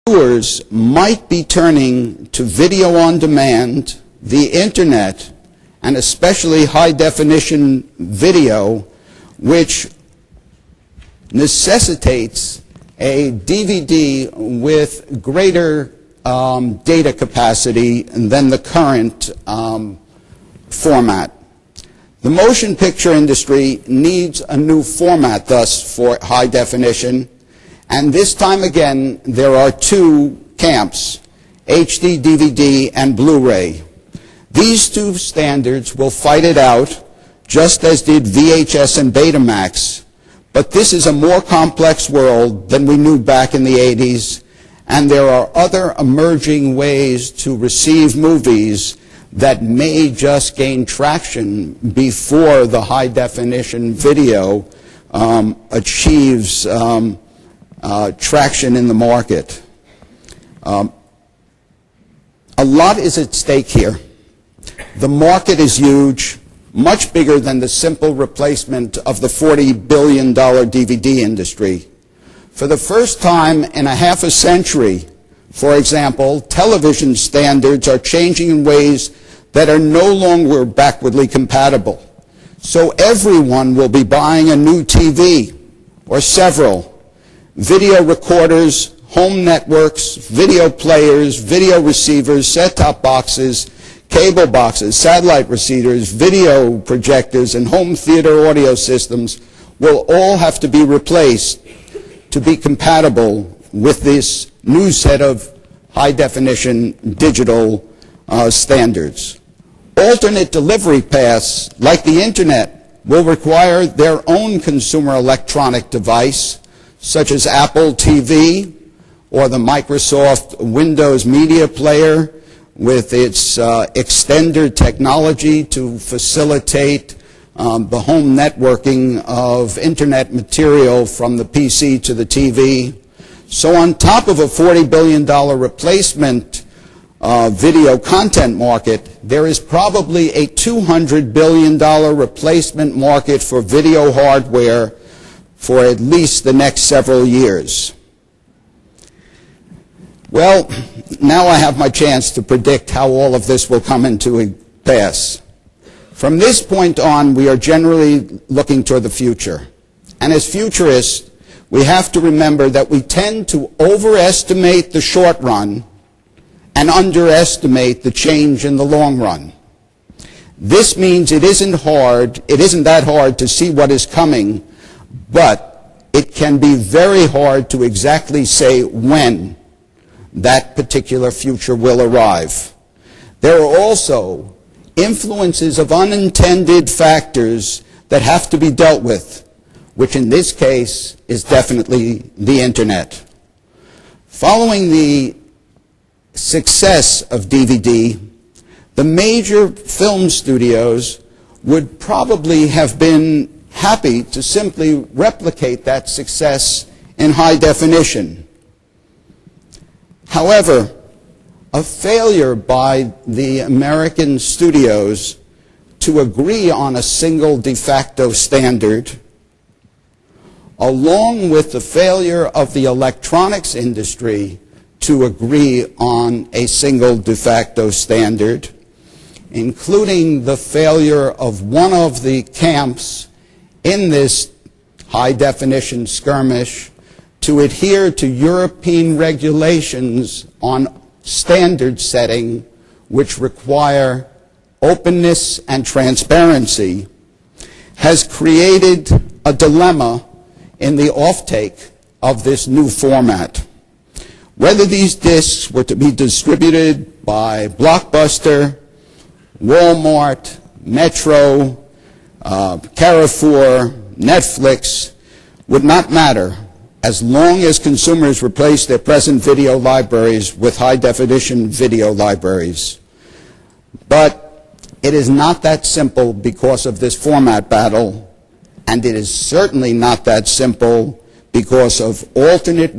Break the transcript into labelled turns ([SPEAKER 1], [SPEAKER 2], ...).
[SPEAKER 1] viewers might be turning to video on demand, the internet, and especially high-definition video, which necessitates a DVD with greater data capacity than the current format. The motion picture industry needs a new format, thus, for high definition, and this time again there are two camps, HD, DVD, and Blu-ray. These two standards will fight it out, just as did VHS and Betamax, but this is a more complex world than we knew back in the 80s, and there are other emerging ways to receive movies that may just gain traction before the high-definition video achieves traction in the market. A lot is at stake here. The market is huge, much bigger than the simple replacement of the $40 billion DVD industry. For the first time in a half a century, for example, television standards are changing in ways that are no longer backwardly compatible. So everyone will be buying a new TV, or several. Video recorders, home networks, video players, video receivers, set-top boxes, cable boxes, satellite receivers, video projectors, and home theater audio systems will all have to be replaced to be compatible with this new set of high-definition digital standards. Alternate delivery paths, like the internet, will require their own consumer electronic device, such as Apple TV or the Microsoft Windows Media Player with its extender technology to facilitate the home networking of internet material from the PC to the TV. So on top of a $40 billion replacement video content market, there is probably a $200 billion replacement market for video hardware for at least the next several years. Well, now I have my chance to predict how all of this will come into pass. From this point on, we are generally looking toward the future. And as futurists, we have to remember that we tend to overestimate the short run and underestimate the change in the long run. This means it isn't that hard to see what is coming, but it can be very hard to exactly say when that particular future will arrive. There are also influences of unintended factors that have to be dealt with, which in this case is definitely the internet. Following the success of DVD, the major film studios would probably have been happy to simply replicate that success in high definition. However, a failure by the American studios to agree on a single de facto standard, along with the failure of the electronics industry to agree on a single de facto standard, including the failure of one of the camps in this high-definition skirmish to adhere to European regulations on standard setting, which require openness and transparency, has created a dilemma in the offtake of this new format. Whether these discs were to be distributed by Blockbuster, Walmart, Metro, Carrefour, Netflix, would not matter as long as consumers replace their present video libraries with high-definition video libraries. But it is not that simple because of this format battle, and it is certainly not that simple because of alternate